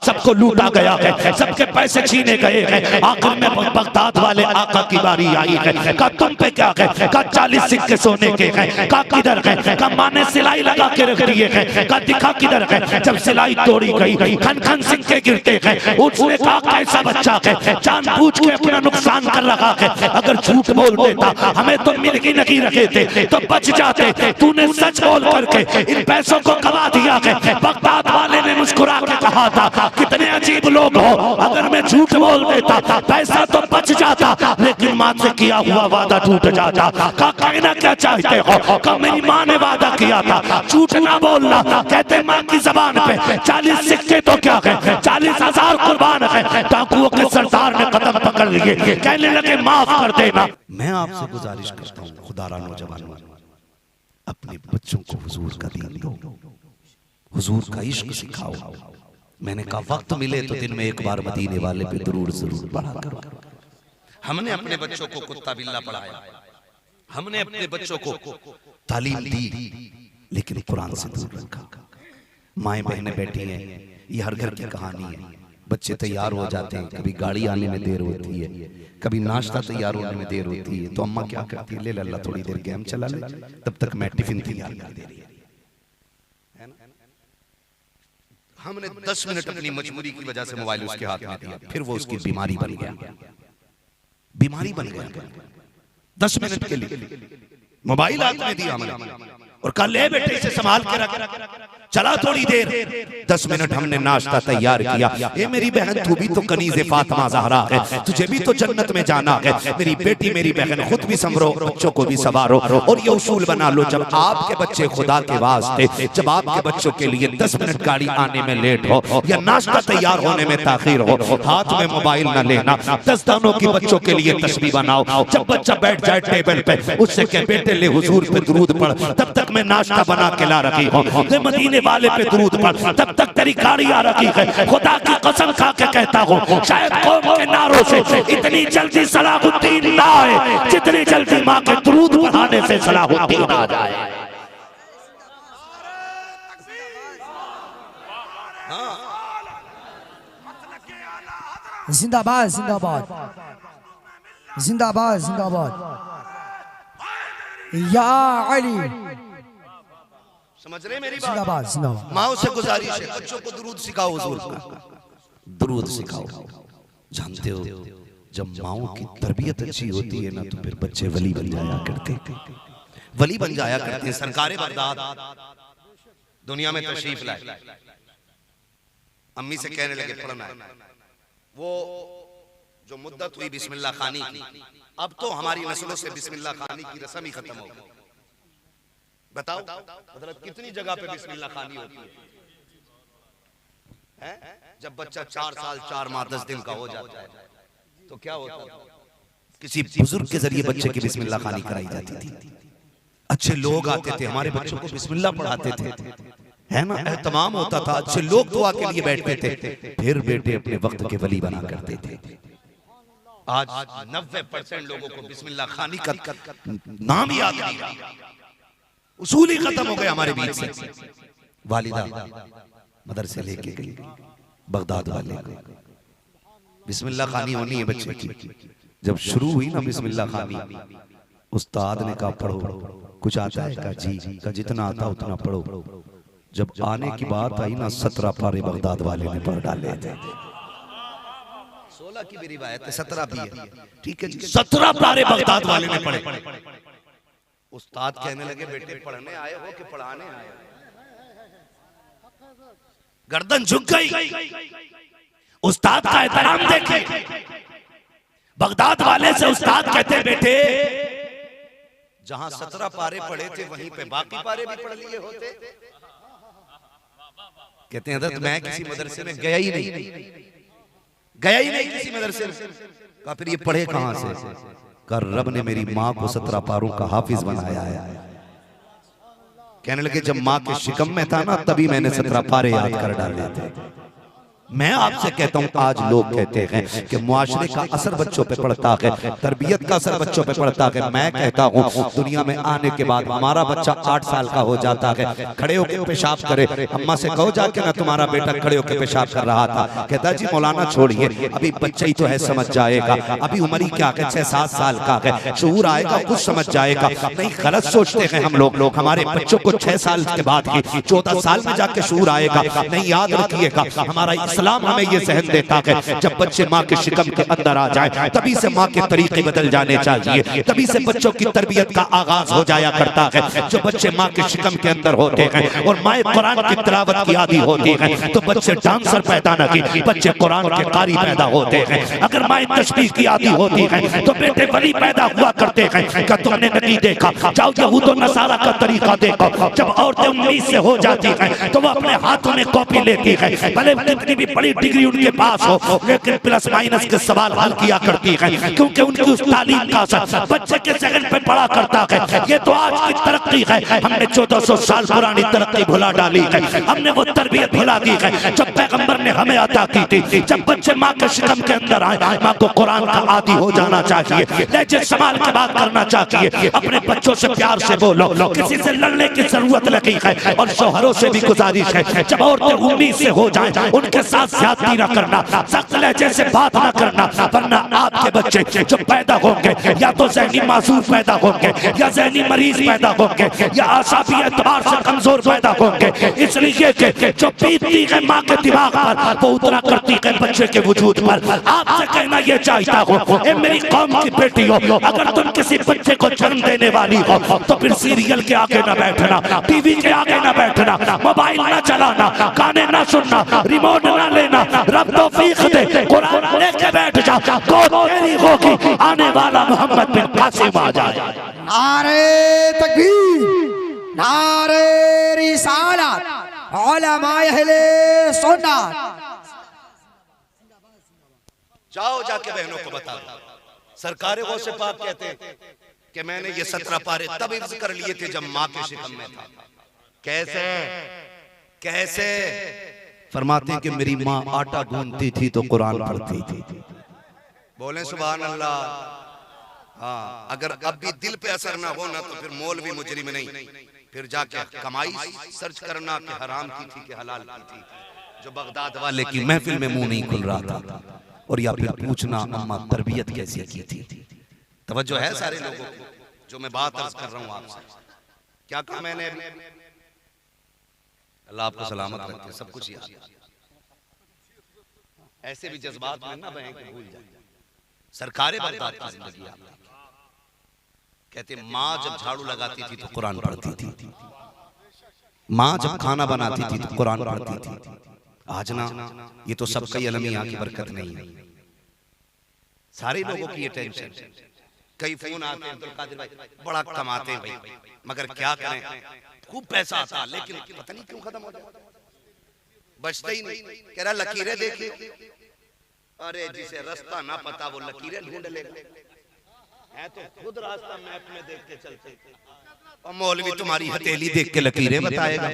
सबको लूटा गया है, सबके पैसे छीने गए हैं। आखिर में बगदाद वाले आका की बारी आई है। का तुम पे क्या है? का 40 सिक्के सोने के हैं। का किधर है? का माँ ने सिलाई लगा के रख दिए हैं। का दिखा किधर है? जब सिलाई तोड़ी गई खन खन सिक्के गिरते हैं। उसने कहा कैसा बच्चा है, जानबूझ के अपना नुकसान कर रहा है। अगर झूठ बोल देता, हमें तो मिल ही नहीं रखे थे तो बच जाते। तूने सच बोल करके इन पैसों को गवा दिया है। बगदाद वाले ने मुस्कुरा के कहा था, कितने अजीब लोग हो, अगर मैं झूठ बोल देता पैसा तो बच जाता, लेकिन माँ से किया हुआ वादा टूट जाता। का कहना क्या चाहते हो? का मेरी माँ ने वादा किया था झूठ ना बोलना। कहते माँ की जबान पे 40 सिक्के तो क्या है, 40,000 कुर्बान है। डाकुओं के सरदार ने कदम पकड़ लिए, कहने लगे माफ कर देना। मैं आपसे गुजारिश करता हूँ, खुदारा नौजवानों, अपने बच्चों को हुजूर का दीन दो, हुजूर का इश्क सिखाओ। मैंने कहा वक्त मिले तो दिन में एक बार मदीने वाले पे दुरूद जरूर पढ़ा करो। हमने अपने बच्चों को कुत्ता बिल्ला पढ़ाया, हमने अपने बच्चों को तालीम दी, लेकिन कुरान से दूर रखा। माएँ बहनें बैठी हैं, ये हर घर की कहानी है। बच्चे तैयार हो जाते हैं, कभी गाड़ी आने में देर होती है, कभी नाश्ता तैयार होने में देर होती है, तो अम्मा क्या करती है, ले लल्ला थोड़ी देर गेम चला ले, तब तक मैं टिफिन तैयार कर दे रही है। हमने 10 मिनट अपनी मजबूरी की वजह से मोबाइल उसके हाथ में दिया, फिर वो उसकी बीमारी बन गया, बीमारी बन गया। 10 मिनट के लिए मोबाइल हाथ में दिया हमने और कल ले बेटे इसे संभाल के रख। चला थोड़ी देर, 10 मिनट हमने नाश्ता तैयार किया। ए मेरी बहन, तू भी तो कनीज़े फातिमा ज़हरा है, तुझे भी तो जन्नत में जाना है। मेरी बेटी, मेरी बहन, खुद भी संभरो, बच्चों को भी संवारो। और ये उसूल बना लो, जब आपके बच्चे खुदा के वास्ते, जब आपके बच्चों के लिए 10 मिनट गाड़ी आने में लेट हो या नाश्ता तैयार होने में ताखीर हो, हाथ में मोबाइल न लेना। 10 दानों की बच्चों के लिए तस्बीह बनाओ। जब बच्चा बैठ जाए टेबल पे, उससे कह बेटे ले हुजूर पे दुरूद पढ़, तब तक मैं नाश्ता बना के ला रखी हूँ। मदीने वाले पे दुरूद पढ़, तब तक तेरी गाड़ी आ रखी है। खुदा की कसम खा के कहता हूँ, शायद कौम के नारों से इतनी जल्दी सलाहुद्दीन ना आए जितनी जल्दी माँ के दुरूद पढ़ाने से सलाहुद्दीन आ जाए। जिंदाबाद जिंदाबाद जिंदाबाद जिंदाबाद या अली। समझ रहे मेरी बात? जिंदाबाद जिंदाबाद। माओ से गुजारिश है, बच्चों को दुरूद सिखाओ, हुजूर का दुरूद सिखाओ। जानते हो, जब माओ की तरबियत अच्छी होती है ना, तो फिर बच्चे वली बन जाया करते, वली बन जाया करते हैं। सरकारे बगदाद दुनिया में तशरीफ लाए, अम्मी से कहने लगे पढ़ना है। वो जो मुद्दत हुई बिस्मिल्लाह खानी की, अब तो हमारी नस्लों से बिस्मिल्लाह खानी की रस्म ही खत्म हो गई। बताओ मतलब कितनी जगह पे बिस्मिल्लाह खानी होती है? जब बच्चा 4 साल 4 माह 10 दिन का हो जाता है तो क्या होता है, किसी बुजुर्ग के जरिए बच्चे की बिस्मिल्लाह खानी कराई जाती थी। अच्छे लोग आते थे, हमारे बच्चों को बिस्मिल्लाह पढ़ाते थे, है ना, एहतमाम होता था। अच्छे लोग दुआ के लिए बैठते थे, फिर बेटे अपने वक्त के वली बना करते थे। आज 90% लोगों को बिस्मिल्लाह खानी का नाम याद नहीं रहा, उसूल ही खत्म हो गए हमारे बीच से। वालिदा मदरसे लेके गई बगदाद वाले को, बिस्मिल्लाह खानी होनी है बच्चे की। जब शुरू हुई ना बिस्मिल्लाह खानी, उस्ताद ने कहा पढ़ो, कुछ आता है? कहा जी। का जितना आता उतना पढ़ो। जब आने की बात आई ना, 17 पारे बगदाद वाले ने पढ़ डाले थे। 16 की भी रिवायत है, 17 भी है, ठीक है जी। 17 पारे बगदाद वाले ने पढ़े। उस्ताद कहने लगे बेटे पढ़ने आए हो कि पढ़ाने आए हो? गर्दन झुक गई। उस्ताद का एहतराम देखे। बगदाद वाले से उस्ताद कहते बेटे, जहां 17 पारे पढ़े थे वहीं पे बाकी पारे भी पढ़ लिए होते। कहते हैं हज़रत मैं किसी मदरसे में गया ही नहीं, गया ही नहीं किसी मदरसे में। कहा फिर ये पढ़े कहां से? कर रब ने मेरी माँ को 17 पारों का हाफिज बनाया है। कहने लगे जब माँ के शिकम में था ना, तभी मैंने 17 पारे याद कर डाले थे। मैं आपसे कहता हूँ आज लोग कहते हैं कि मुआशरे का असर बच्चों पे पड़ता है, तरबियत का असर बच्चों पे पड़ता है। मैं कहता हूँ दुनिया में आने के बाद हमारा बच्चा 8 साल का हो जाता है, खड़े होकर पेशाब करे, अम्मा से कहो जाके ना तुम्हारा बेटा खड़े होकर पेशाब कर रहा था, कहता जी मौलाना छोड़िए अभी बच्चा ही तो है, समझ जाएगा, अभी उम्र ही क्या है 6-7 साल का है, शऊर आएगा कुछ समझ जाएगा। नहीं, गलत सोचते हैं हम लोग, हमारे बच्चों को 6 साल के बाद ही 14 साल में जाके शऊर आएगा। नहीं, याद रखिएगा हमारा इस्लाम हमें ये सहन देता है जब बच्चे माँ के शिकम के अंदर आ जाए तभी से माँ के तरीके बदल जाने चाहिए, तभी से बच्चों की तरबियत का आगाज हो जाया करता है। जो बच्चे माँ के शिकम के अंदर होते हैं और माँ कुरान की तिलावत की आदी होती है तो बच्चे डांसर पैदा न की, बच्चे कुरान के कारी पैदा होते हैं। अगर माँ तस्बीह की आदी होती है तो बेटे वली पैदा हुआ करते हैं। क्या तुमने नहीं देखा, जाओ यहूद और नसारा का तरीका देखो, जब औरतें 19 से हो जाती हैं तो वो अपने हाथों में कॉपी लेती है, भले कितनी भी बड़ी डिग्री उनके पास हो लेकिन प्लस माइनस के सवाल हल किया करती है, क्योंकि उनकी उस तालीम का असर बच्चे के जहन पे पड़ा करता है। ये तो आज की तरक्की है, हमने 1400 साल पुरानी तरक्की भुला डाली है, हमने वो तरबियत भुला दी है जब पैगंबर ने हमें अता की थी। जब बच्चे माँ के शिकम के अंदर आए माँ को कुरान का आदी हो जाना चाहिए, लहजे संभाल के बात करना चाहिए, अपने बच्चों से प्यार से बोलो, किसी से लड़ने की जरूरत लगी है। और शौहरों से भी गुजारिश है जब औरतें 19 से हो जाएं उनके साथ ज्यादती न करना, सख्त लहजे से बात न करना, वरना आपके बच्चे जो पैदा होंगे या तो ज़हनी मासूम पैदा होंगे या ज़हनी मरीज पैदा होंगे या आसाबी एतबार से कमजोर पैदा होंगे। इसलिए कि जो बीतती है माँ के दिमाग पर वो उतना करती है बच्चे के वजूद पर। आपसे कहना ये चाहता हूँ ए मेरी कौम की बेटी हो, अगर तुम किसी बच्चे को जन्म देने वाली हो तो फिर सीरियल के आगे न बैठना, टीवी के आगे न बैठना, मोबाइल न चलाना, गाने न सुनना, रिमोट न लेना, रब तौफीक दे कुरान लेके बैठ जा, तो तेरी होगी आने वाला मोहम्मद बिन कासिम आ जाए। नारे तकबीर, नारे रिसालत, उलमाए अहले सुन्नत। जाओ जाके बहनों को बता दो, सरकार गौसे पाक कहते हैं कि मैंने ये 17 पारे तब हिफ्ज़ कर लिए थे जब माँ के शिकम में था। कैसे कैसे? फरमाते हैं कि मेरी माँ आटा गूंथती थी तो कुरान पढ़ती थी। बोले सुभान अल्लाह। हाँ, अगर अब भी दिल पे असर ना हो ना तो फिर मौलवी मुजरिम नहीं, फिर जाके कमाई सर्च करना कि हराम की थी कि हलाल की थी। जो बगदाद वाले की महफिल में मुंह नहीं खुल रहा था, और या फिर पूछना अम्मा तरबियत कैसी की थी। तवज्जो है सारे लोगों को जो मैं बात अर्ज कर रहा हूँ आपसे। क्या कहा मैंने? अल्लाह आपको सलामत रखे, सब कुछ याद। ऐसे भी जज्बात में ना बहें कि भूल जाए। सरकारें बगदाद की जिंदगी आप कहते माँ जब झाड़ू लगाती थी तो कुरान पढ़ती थी, माँ जब खाना बनाती थी तो कुरान पढ़ती थी। आज ना ये तो सबका ही अलम यहाँ की बरकत नहीं है, सारे लोगों की ये टेंशन। कई फोन आते हैं अब्दुल कादिर भाई बड़ा कमाते हैं भाई, मगर क्या करें, खूब पैसा आता है लेकिन पता नहीं क्यों खत्म हो जाता, बचता ही नहीं। कह रहा लकीरें देखिए, अरे जिसे रास्ता ना पता वो लकीरें ढूंढ लेगा, है तो खुद रास्ता मैप में देख के चलते, और मौलवी तुम्हारी हथेली देख के लकीरें बताएगा।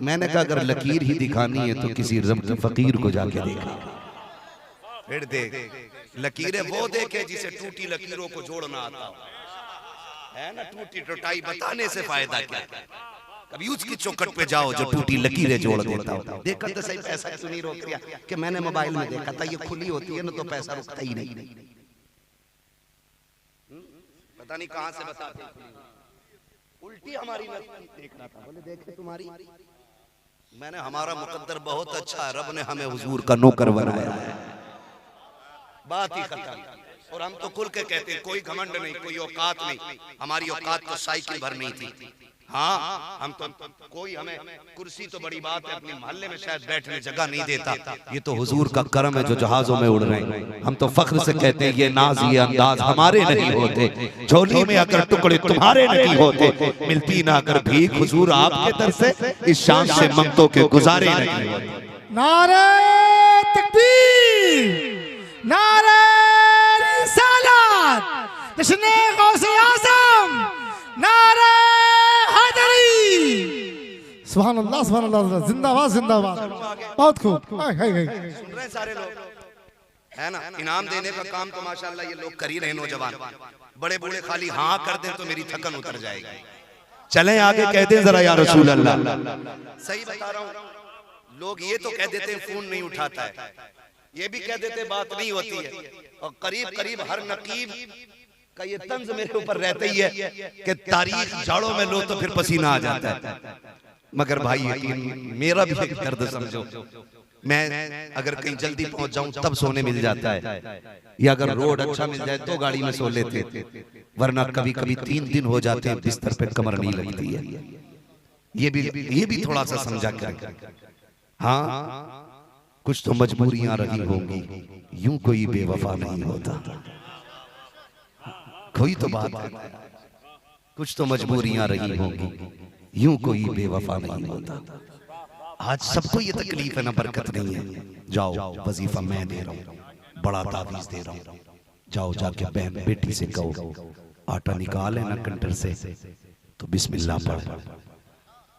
मैंने कहा अगर लकीर ही दिखानी है तो किसी फकीर को जाके देखा, फिर देख लकीरें वो देखे जिसे टूटी लकीरों को जोड़ना आता है ना। टूटी टुटाई बताने से फायदा क्या? कभी उसकी चौखट पे जाओ जो टूटी लकीरें जोड़ देता हो। देखा तो सही, पैसा क्यों नहीं रोक दिया कि मैंने मोबाइल में देखा था, ये खुली होती है ना तो पैसा रुकता ही नहीं। पता नहीं कहां से बताते, उल्टी हमारी देख रहा था, बोले देखे तुम्हारी। मैंने हमारा मुकद्दर बहुत अच्छा है, रब ने हमें हुजूर का नौकर बनाया है, बात ही खत्म। और हम तो खुल के कहते हैं कोई घमंड नहीं, कोई औकात नहीं, हमारी औकात तो साइकिल भर नहीं थी। हाँ, हम तो कोई हमें कुर्सी तो बड़ी बात है, अपने मोहल्ले में शायद बैठने जगह नहीं देता, ये तो हुजूर का करम है जो जहाजों में उड़ रहे हैं। हम तो फख्र से कहते हैं ये नाज ये अंदाज हमारे नहीं होते, झोली में अगर टुकड़े तुम्हारे नहीं होते, मिलती ना अगर भीख हुजूर आपके दर से, इस शान से मंगतों के गुजारे नहीं होते। नारे तकबीर, नारे रिसालत, जश्न गौसे आज़म, नारे हैदरी। सुभान अल्लाह सुभान अल्लाह, जिंदाबाद जिंदाबाद, बहुत खूब। सुन रहे हैं सारे लोग, है ना? इनाम देने का काम तो माशाल्लाह ये लोग कर ही रहे, नौजवान बड़े बूढ़े खाली हाँ कर दें तो मेरी थकन उतर जाएगी। चलें आगे, कह दें जरा या रसूल अल्लाह। सही बता रहा हूँ, लोग ये तो कह देते हैं फोन नहीं उठाता है, ये भी कह देते बात नहीं होती है, और करीब करीब हर नकीब का ये तंज मेरे ऊपर रहता ही है कि तारीख झाड़ों में लो तो फिर पसीना आ जाता है। मगर भाई यकीन, मेरा भी एक दर्द समझो, मैं अगर कहीं जल्दी पहुंच जाऊं तब सोने मिल जाता है, या अगर रोड अच्छा मिल जाए तो गाड़ी में सो लेते, वरना कभी कभी 3 दिन हो जाते हैं बिस्तर पे कमर नहीं लगती है। ये भी थोड़ा सा समझा कर। हाँ, कुछ तो मजबूरियां रही होंगी, यूं कोई बेवफा नहीं होता। कोई तो बात है, कुछ तो मजबूरियां रही होंगी, यूं कोई बेवफा नहीं होता। आज सबको ये तकलीफ है ना, बरकत नहीं है। जाओ, वजीफा मैं दे रहा हूँ, बड़ा तावीज दे रहा हूँ, जाओ जाके बहन बेटी से कहो आटा निकाले ना कंटर से तो बिस्मिल्लाह पढ़,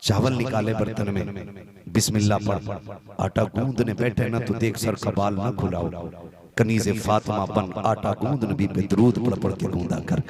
चावल निकाले बर्तन में बिस्मिल्लाह पढ़, आटा गूंदने बैठे ना तो देख सर का बाल ना खुलाओ, कनीज़े फातिमा बन आटा गूंदने भी पे दरूद पढ़ पढ़ के गूंदा कर,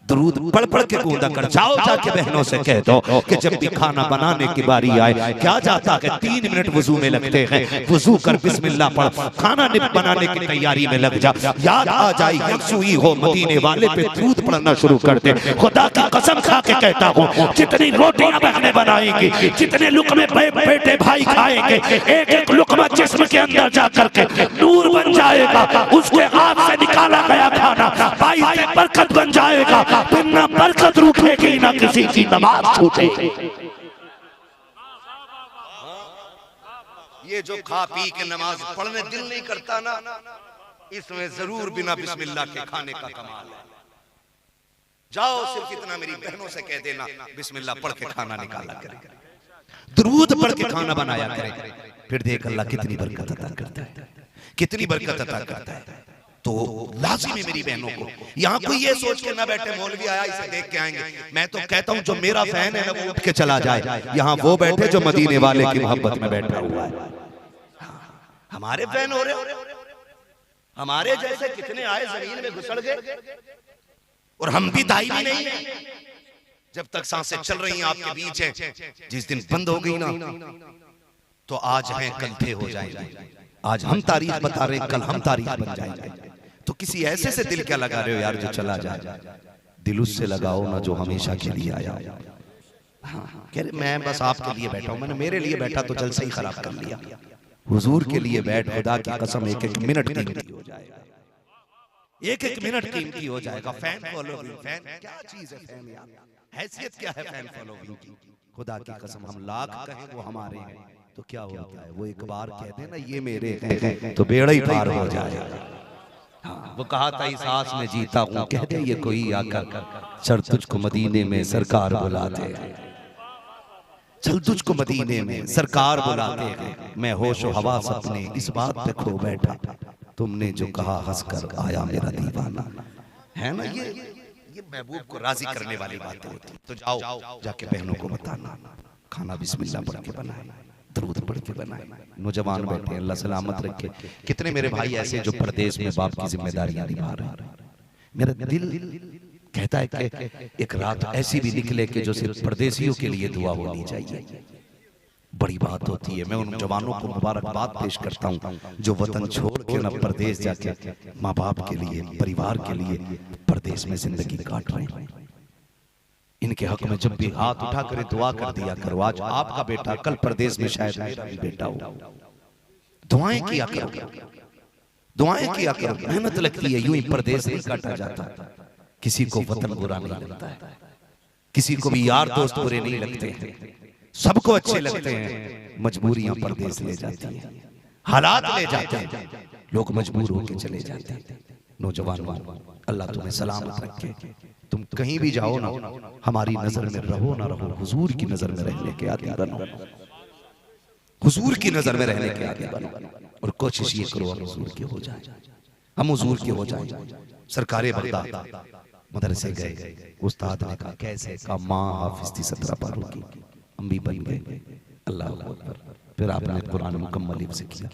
दरूद पढ़ पढ़ के गूंदा कर। जाओ जाके बहनों से कह दो कि जब भी खाना बनाने की बारी आए, क्या जाता है 3 मिनट वजू में लगते हैं, वजू कर बिस्मिल्लाह पढ़, खाना बनाने की तैयारी में लग जा, याद आ जाए यकसुई हो मदीने वाले पे दरूद पढ़ना शुरू कर दे। खुदा की कसम खा के कहता हूँ, जितनी रोटियां बहनें बनाएंगी, जितने लुकमे बेटे भाई खाएंगे, एक एक लुकमा जिस्म के अंदर जा करके नूर बन जाएगा। उसके हाथ से निकाला गया खाना भाई से बरकत बन जाएगा, फिर ना बरकत रुकेगी ना किसी की नमाज छूटेगी। ये जो खा पी के नमाज पढ़ने दिल नहीं करता ना, इसमें जरूर बिना बिस्मिल्लाह के खाने का कमाल है। जाओ, सिर्फ इतना मेरी बहनों से कह देना, बिस्मिल्लाह पढ़ के खाना निकाला करे, दरूद पढ़ के खाना बनाया करे, फिर देख अल्लाह कितनी बरकत अता करता है, कितनी बरकत अता करता है। तो लाजिम है मेरी बहनों को, यहाँ कोई ये सोच के ना बैठे मौलवी आया इसे देख के आएंगे। मैं तो कहता हूँ जो मेरा फैन है ना वो उठ के चला जाए, यहाँ वो बैठे जो मदीने वाले की मोहब्बत में बैठा हुआ है। हमारे फैन हो रहे, हमारे जैसे कितने आए जमीन में घुसड़ गए, और हम भी दाई भी नहीं है। जब तक सांसें चल रही हैं आपके बीच है, जिस दिन बंद हो गई ना तो आज हैं कल थे हो जाएंगे। आज हम तारीख बता रहे हैं, कल हम तारीख बन जाएंगे। तो किसी ऐसे से दिल क्या लगा रहे हो यार जो चला जाए, दिल उससे लगाओ ना जो हमेशा के लिए आया। कह रहे मैं बस आपके लिए बैठा हूं, मैंने मेरे लिए बैठा तो जलसा ही खराब कर लिया। हुजूर के लिए बैठ, खुदा की कसम एक एक मिनट कीमती हो जाएगा, एक एक मिनट कीमती हो जाएगा। फैन फॉलोइंग, फैन क्या चीज है, फैन यार हैसियत क्या है फैन फॉलोइंग की। खुदा की कसम हम लाख कहें वो हमारे हैं तो क्या होता है, वो एक बार कह दे ना ये मेरे हैं तो बेड़ा ही पार हो जाएगा। हाँ, वो कहा था इस आस में जीता हूँ, कह दे ये कोई आकर चल तुझको मदीने में सरकार बुलाते हैं, चल तुझको मदीने में सरकार बुलाते हैं। मैं होश हवा सपने इस बात पे खो बैठा, तुमने जो कहा हंसकर आया मेरा दीवाना। है ना, ये महबूब को राजी करने वाली बातें होती। तो जाओ जाके बहनों को बताना, खाना बिस्मिल्लाह पढ़ के बनाए, दरूद पढ़ के बनाए। नौजवान बैठे, अल्लाह सलामत रखे। कितने मेरे भाई ऐसे जो परदेश में बाप की जिम्मेदारियां निभा रहे हैं। मेरा दिल कहता है कि एक रात ऐसी भी निकले कि जो सिर्फ परदेशियों के लिए दुआ होनी चाहिए। बड़ी बात होती है। मैं उन जवानों को मुबारकबाद पेश करता हूँ जो वतन छोड़ के ना परदेश जाके माँ बाप के लिए, परिवार के लिए परदेश में जिंदगी काट रहे हैं। इनके हक में जब भी हाथ उठा कर दुआ कर दिया करो। आज आपका बेटा कल प्रदेश में शायद मेरा भी बेटा हो, दुआएं किया करो, दुआएं किया करो। मेहनत लगती है, यूं ही प्रदेश नहीं काटा जाता। किसी को वतन बुरा नहीं लगता है, किसी को भी यार दोस्त बुरे नहीं लगते हैं, सबको अच्छे लगते हैं। मजबूरियां परदेश ले जाती हैं, हालात ले जाते हैं, लोग मजबूर होकर चले जाते हैं। नौजवान अल्लाह तुम्हें सलामत रखे। तुम कहीं भी जाओ ना, हमारी नजर में रहो ना रहो, हुजूर की नजर में रहने के आदी बनो, हुजूर की नजर में रहने के आदी बनो। और कोशिश ये करो हम हुजूर के हो जाए, हम हुजूर के हो जाए। सरकारे बगदाद मदरसे गए, उस्ताद ने कहा कैसे, कहा माँ हाफिज थी 17 पारों की, हम भी बन गए। अल्लाह अकबर। फिर आपने कुरान मुकम्मल हिफ्ज़ किया,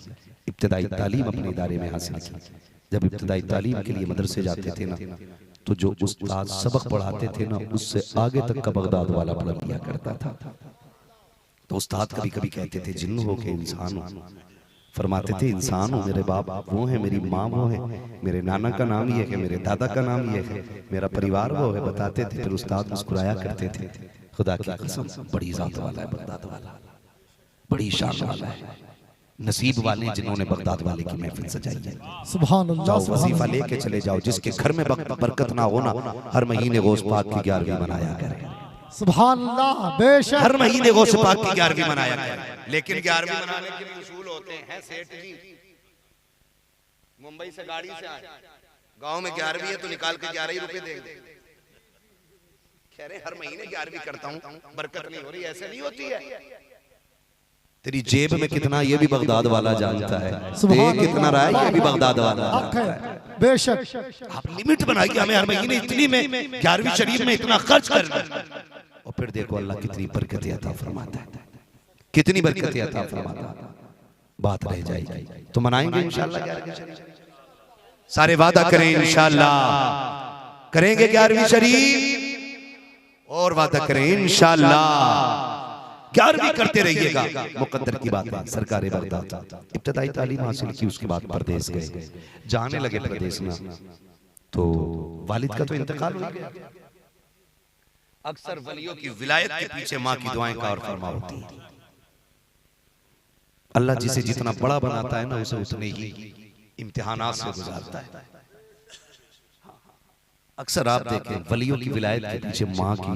इब्तिदाई तालीम अपने इदारे में हासिल की। जब इब्तिदाई तालीम के लिए मदरसे जाते थे ना, तो जो उस्ताद सबक पढ़ाते थे ना, उससे आगे तक का बगदाद वाला पढ़ लिया करता था। तो उस्ताद कभी कभी कहते थे जिन्न हो के इंसान हो, फरमाते थे इंसान हो, मेरे बाप वो है, मेरी माँ वो है, मेरे नाना का नाम ये है, मेरे दादा का नाम ये है, मेरा परिवार वो है, बताते थे। फिर उस्ताद मुस्कुराया करते थे, खुदा की कसम बड़ी जात वाला है बगदाद वाला, बड़ी शान वाला है, नसीब वाले जिन्होंने बगदाद वाले की महफिल सजाई है। सुभान अल्लाह, जाओ सुभान वजीफा अल्लाह। लेके चले जाओ, जिसके घर में बरकत ना हो ना, हर महीने गौस पाक की 11वीं मनाया करें। सुभान अल्लाह, बेशक हर महीने गौस पाक की 11वीं मनाया करें। लेकिन 11वीं मनाने के लिए उसूल होते हैं। सेठ जी मुंबई से गाड़ी से आए, गांव में 11वीं है तो निकाल के 11 ही रुपए देंगे। कह रहे हर महीने 11वीं करता हूं, बरकत नहीं हो रही। ऐसे नहीं होती है। तेरी जेब में कितना ये भी बगदाद वाला जानता है, सुभान दे कितना रहा है ये भी बगदाद वाला हक है, बेशक। आप लिमिट बनाइए, हमें हर महीने इतनी में 11वीं शरीफ में इतना खर्च करना, और फिर देखो अल्लाह कितनी बरकतें अता फरमाता है, कितनी बरकतें अता फरमाता है। बात रह जाएगी तो मनाएंगे इंशाअल्लाह 11वीं शरीफ। सारे वादा करें इंशाअल्लाह करेंगे 11वीं शरीफ, और वादा करें इंशाअल्लाह 11वीं करते रहिएगा। मुकद्दर की बात है। सरकार बगदाद इब्तिदाई तालीम हासिल की, उसके बाद परदेश गए, जाने लगे परदेश में, तो वालिद का तो इंतकाल हो गया। अक्सर वलियों की विलायत के पीछे माँ की दुआएं का और फरमा होती है। अल्लाह जिसे जितना बड़ा बनाता है ना, उसे उतने ही इम्तिहानात से गुजारता है। अक्सर आप देखें वलियों की विलायत के पीछे माँ की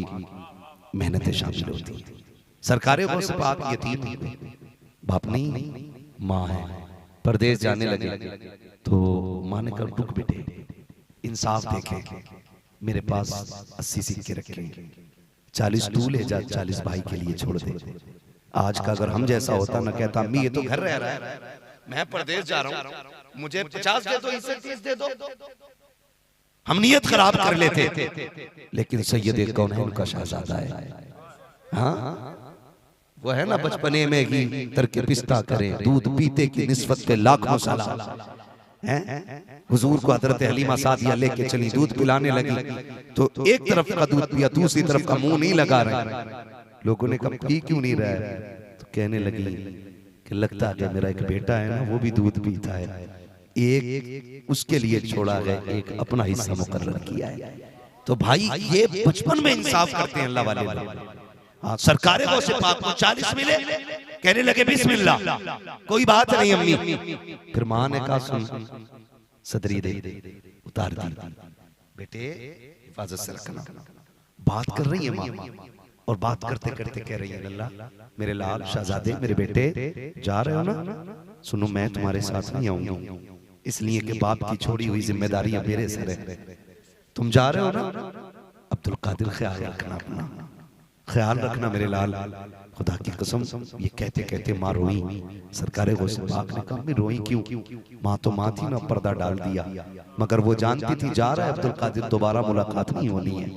मेहनतें शामिल होती हैं। सरकारें वो सिर्फ आप यतीम बाप नहीं, माँ है। परदेश जाने लगे तो माँ ने कहा रुक बेटे, इंसाफ देखे, मेरे पास 80 सिक्के रखे, 40 तू ले जा, 40 भाई के लिए छोड़ दे। आज का अगर हम जैसा होता ना, कहता अम्मी ये तो घर रह रहा है, मैं परदेश जा रहा हूँ, मुझे 50 दे दो, इससे 30 दे दो। हम नियत खराब कर लेते। लेकिन सैयद कौनैन का शहजादा है, हाँ वो है ना, बचपने में ही तरके पिस्ता करे, दूध पीते की निस्बत पे लाखों सलाम। हुजूर को हजरत हलीमा सादिया लेके चली, दूध पिलाने लगी, तो एक तरफ का दूध पिया, दूसरी तरफ का मुंह नहीं लगा रहे। लोगों ने कहा पी क्यों नहीं रहा है? तो कहने लगी कि लगता है मेरा एक बेटा है ना, वो भी दूध पीता है, एक उसके लिए छोड़ा है, एक अपना हिस्सा मुकर्रर किया है। तो भाई ये बचपन में इंसाफ करते हैं अल्लाह वाले। हाँ, सरकारें वो से पाक को 40 मिले, कहने लगे बिस्मिल्लाह, कोई बात नहीं अम्मी। फिर माँ ने कहा सुन, सदरी दे, उतार दी, बेटे हिफाजत से रखना। बात कर रही है माँ, और बात करते करते कह रही है अल्लाह मेरे लाल शहजादे, मेरे बेटे जा रहे हो ना, सुनो मैं तुम्हारे साथ नहीं आऊंगी, इसलिए कि बाप की छोड़ी हुई जिम्मेदारियां मेरे सर है। तुम जा रहे हो ना, अब्दुल कादिर ख्याल रखना, अपना ख्याल रखना मेरे लाल। खुदा की कसम ये कहते कहते माँ रोई। सरकारे गौसे पाक ने कहा मैं रोई क्यों? माँ तो माँ थी ना, पर्दा डाल दिया, मगर वो जानती थी जा रहा है अब्दुल कादिर, दोबारा मुलाकात नहीं होनी है,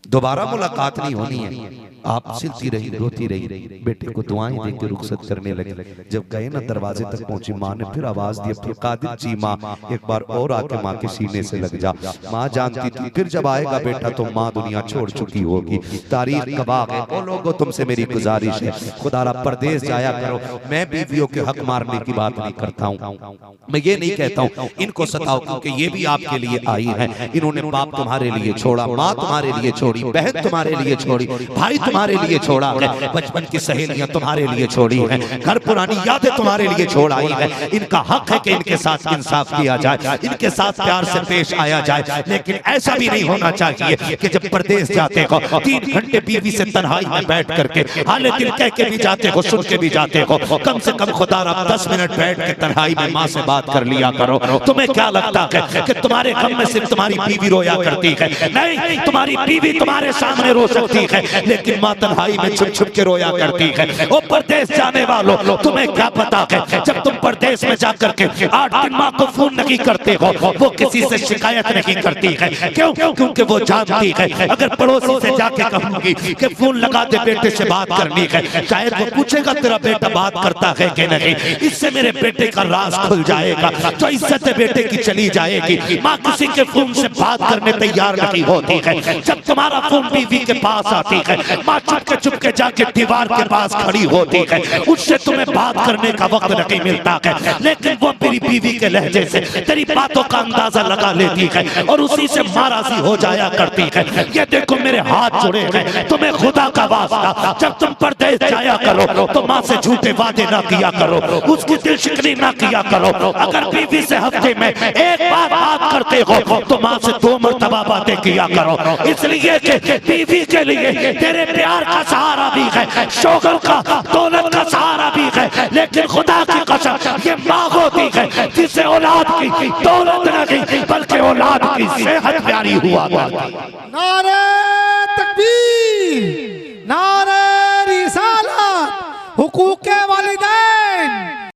दोबारा मुलाकात नहीं होनी है। आप सिलती रही, रोती रही, बेटे को दुआएं देकर रुखसत करने लगे। जब गए ना दरवाजे तक पहुंची, माँ ने फिर आवाज दी अब्दुल कादिर जी माँ एक बार और आके माँ के सीने से लग जा। माँ जानती थी फिर जब आएगा बेटा तो माँ दुनिया छोड़ चुकी होगी, तारीख गवाह है। ओ लोगों तुमसे मेरी गुजारिश है, खुदारा परदेश जाया करो। मैं बीवियों के हक मारने की बात नहीं करता हूँ, मैं ये नहीं कहता हूँ इनको सताओ, क्योंकि ये भी आपके लिए आई है। इन्होंने बाप तुम्हारे लिए छोड़ा, माँ तुम्हारे लिए छोड़ी, बहन तुम्हारे लिए छोड़ी, भाई तुम्हारे लिए छोड़ा है, बचपन की सहेलियां तुम्हारे लिए छोड़ी है, घर पुरानी यादें तुम्हारे लिए छोड़ आई है। इनका हक है कि इनके साथ इंसाफ किया जाए, इनके साथ प्यार से पेश आया जाए। लेकिन ऐसा भी नहीं होना चाहिए कि जब परदेश जाते हो 3 घंटे बीवी से तन्हाई में बैठ करके हाले दिल कह के भी जाते हो, सुन के भी जाते हो। कम से कम खुदा रब 10 मिनट बैठ के तन्हाई में माँ से बात कर लिया करो। तुम्हें क्या लगता है कि तुम्हारे गम में सिर्फ तुम्हारी बीवी रोया करती है? नहीं, तुम्हारी बीवी तुम्हारे सामने रो सकती है, लेकिन माँ तन्हाई में छुप छुप के रोया करती है। वो परदेश जाने वालों, तुम्हें क्या पता है, जब तुम परदेश में जाकर के 8 दिन माँ को फोन नहीं करते हो, वो किसी से शिकायत नहीं करती है। क्यों? क्योंकि वो जानती है अगर पड़ोसी से जाके कहूंगी कि फोन लगा दे, बेटे से बात करनी है, शायद वो पूछेगा तेरा बेटा बात करता है कि नहीं, इससे मेरे बेटे का राज खुल जाएगा, तो इज्जत बेटे की चली जाएगी। माँ किसी के फोन से बात करने तैयार नहीं होती है। जब तुम्हारा फोन बीवी के पास आती है, माँ चुपके जाके दीवार के पास खड़ी होती है, उससे तुम्हें बात करने का वक्त नहीं मिलता है, लेकिन वो मेरी बीवी के लहजे से तेरी बातों का अंदाजा लगा लेती है और उसी से नाराजी हो जाया करती है। ये देखो मेरे हाथ जुड़े हैं, तुम्हें खुदा का वास्ता, जब तुम परदेश जाया करो तो माँ से झूठे वादे ना किया करो, उसकी दिल शिकनी ना किया करो। अगर बीवी से हफ्ते में एक बार बात करते हो तो माँ से 2 मरतबा बातें किया करो, इसलिए कि बीवी के लिए तेरे प्यार का सहारा भी है, शोहर का, दौलत का सहारा भी है, लेकिन खुदा की कसम ये माँ होती है जिसे औलाद की दौलत नहीं बल्कि औलाद की सेहत प्यारी हुआ करती। नारे तकबीर, नारे रिसालत, हुकूके वालिदैन।